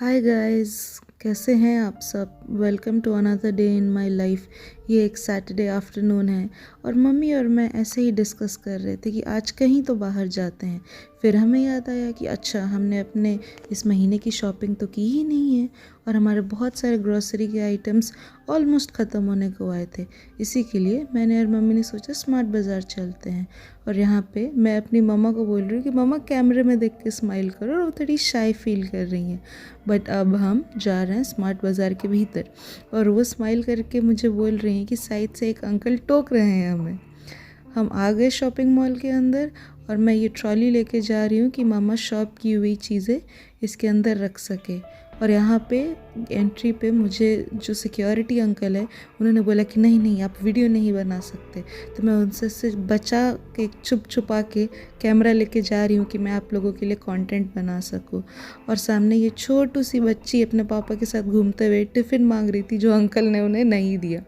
Hi guys, कैसे हैं आप सब। Welcome to another day in my life. ये एक सैटरडे आफ्टरनून है और मम्मी और मैं ऐसे ही डिस्कस कर रहे थे कि आज कहीं तो बाहर जाते हैं। फिर हमें याद आया कि अच्छा, हमने अपने इस महीने की शॉपिंग तो की ही नहीं है और हमारे बहुत सारे ग्रोसरी के आइटम्स ऑलमोस्ट ख़त्म होने को आए थे। इसी के लिए मैंने और मम्मी ने सोचा स्मार्ट बाज़ार चलते हैं। और यहाँ पे मैं अपनी मम्मा को बोल रही हूँ कि मम्मा कैमरे में देख के स्माइल करो, और वो थोड़ी शाई फील कर रही हैं। बट अब हम जा रहे हैं स्मार्ट बाज़ार के भीतर और वो स्माइल करके मुझे बोल रही हैं कि साइड से एक अंकल टोक रहे हैं हमें। हम आ गए शॉपिंग मॉल के अंदर और मैं ये ट्रॉली लेके जा रही हूँ कि मामा शॉप की हुई चीज़ें इसके अंदर रख सके। और यहाँ पे एंट्री पे मुझे जो सिक्योरिटी अंकल है उन्होंने बोला कि नहीं नहीं, आप वीडियो नहीं बना सकते। तो मैं उनसे से बचा के छुप छुपा के कैमरा लेके जा रही हूँ कि मैं आप लोगों के लिए कंटेंट बना सकूँ। और सामने ये छोटू सी बच्ची अपने पापा के साथ घूमते हुए टिफ़िन मांग रही थी जो अंकल ने उन्हें नहीं दिया।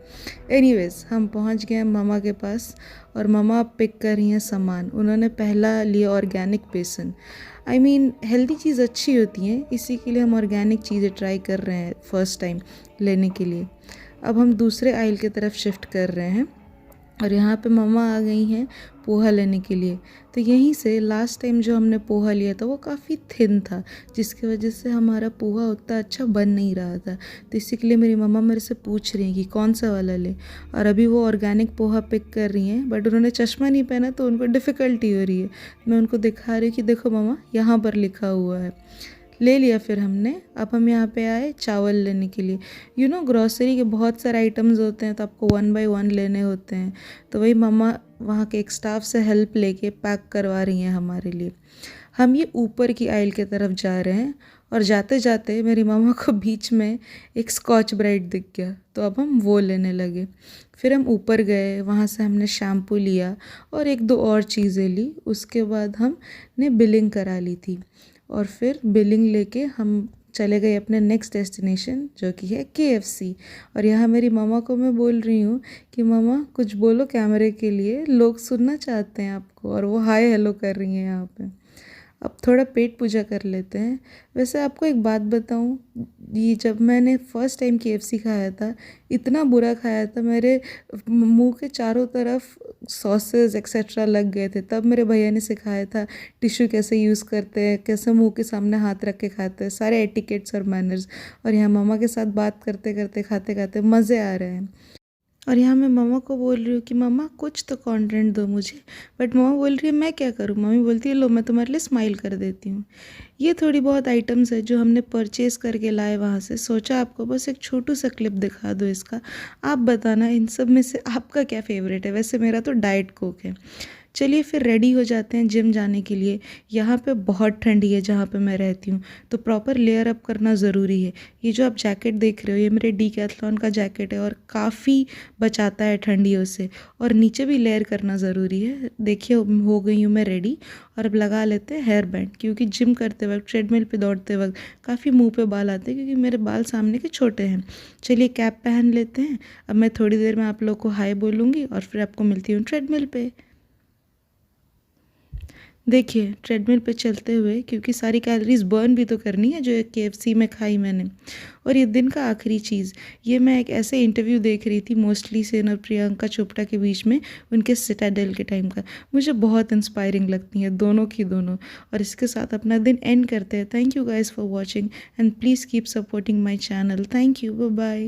एनीवेज़, हम पहुँच गए मामा के पास और मामा पिक कर रही हैं सामान। उन्होंने पहला लिया ऑर्गेनिक बेसन। हेल्दी चीज़ अच्छी होती है, इसी के लिए हम ऑर्गेनिक चीज़ें ट्राई कर रहे हैं फ़र्स्ट टाइम लेने के लिए। अब हम दूसरे आइल की तरफ शिफ्ट कर रहे हैं और यहाँ पे मम्मा आ गई हैं पोहा लेने के लिए। तो यहीं से लास्ट टाइम जो हमने पोहा लिया था वो काफ़ी थिन था, जिसकी वजह से हमारा पोहा उतना अच्छा बन नहीं रहा था। तो इसी के लिए मेरी मम्मा मेरे से पूछ रही हैं कि कौन सा वाला ले। और अभी वो ऑर्गेनिक पोहा पिक कर रही हैं, बट उन्होंने चश्मा नहीं पहना तो उनको डिफ़िकल्टी हो रही है। मैं उनको दिखा रही हूँ कि देखो मम्मा, यहाँ पर लिखा हुआ है। ले लिया फिर हमने। अब हम यहाँ पे आए चावल लेने के लिए। ग्रॉसरी के बहुत सारे आइटम्स होते हैं तो आपको 1 बाय 1 लेने होते हैं। तो वही मम्मा वहाँ के एक स्टाफ से हेल्प लेके पैक करवा रही हैं हमारे लिए। हम ये ऊपर की आइल की तरफ जा रहे हैं और जाते जाते मेरी मामा को बीच में एक स्कॉच ब्राइट दिख गया, तो अब हम वो लेने लगे। फिर हम ऊपर गए, वहाँ से हमने शैम्पू लिया और एक दो और चीज़ें ली। उसके बाद हमने बिलिंग करा ली थी और फिर बिलिंग लेके हम चले गए अपने नेक्स्ट डेस्टिनेशन जो कि है KFC। और यहाँ मेरी मामा को मैं बोल रही हूँ कि मामा कुछ बोलो कैमरे के लिए, लोग सुनना चाहते हैं आपको। और वो हाय हेलो कर रही हैं यहाँ पे। अब थोड़ा पेट पूजा कर लेते हैं। वैसे आपको एक बात बताऊँ, ये जब मैंने फ़र्स्ट टाइम KFC खाया था इतना बुरा खाया था, मेरे मुंह के चारों तरफ सॉसेस एक्सेट्रा लग गए थे। तब मेरे भैया ने सिखाया था टिश्यू कैसे यूज़ करते हैं, कैसे मुंह के सामने हाथ रख के खाते हैं, सारे एटिकेट्स और मैनर्स। और यहाँ मम्मा के साथ बात करते करते खाते खाते मज़े आ रहे हैं। और यहाँ मैं मम्मा को बोल रही हूँ कि मम्मा कुछ तो कंटेंट दो मुझे। बट मम्मा बोल रही है मैं क्या करूँ। मम्मी बोलती है लो मैं तुम्हारे लिए स्माइल कर देती हूँ। ये थोड़ी बहुत आइटम्स है जो हमने परचेज़ करके लाए वहाँ से। सोचा आपको बस एक छोटू सा क्लिप दिखा दो इसका। आप बताना इन सब में से आपका क्या फ़ेवरेट है। वैसे मेरा तो डाइट कोक है। चलिए फिर रेडी हो जाते हैं जिम जाने के लिए। यहाँ पे बहुत ठंडी है जहाँ पे मैं रहती हूँ, तो प्रॉपर लेयर अप करना ज़रूरी है। ये जो आप जैकेट देख रहे हो ये मेरे डीकैथलॉन का जैकेट है और काफ़ी बचाता है ठंडियों से। और नीचे भी लेयर करना ज़रूरी है। देखिए हो गई हूँ मैं रेडी। और अब लगा लेते हैं हेयर बैंड, क्योंकि जिम करते वक्त ट्रेडमिल पे दौड़ते वक्त काफ़ी मुंह पे बाल आते हैं, क्योंकि मेरे बाल सामने के छोटे हैं। चलिए कैप पहन लेते हैं। अब मैं थोड़ी देर में आप लोग को हाय बोलूँगी और फिर आपको मिलती हूँ ट्रेडमिल पे। देखिए ट्रेडमिल पे चलते हुए, क्योंकि सारी कैलोरीज बर्न भी तो करनी है जो KFC में खाई मैंने। और ये दिन का आखिरी चीज़, ये मैं एक ऐसे इंटरव्यू देख रही थी मोस्टली सेन और प्रियंका चोपड़ा के बीच में, उनके सिटाडेल के टाइम का। मुझे बहुत इंस्पायरिंग लगती हैं दोनों की दोनों। और इसके साथ अपना दिन एंड करते हैं। Thank you guys for watching and please keep supporting my channel. Thank you, bye bye.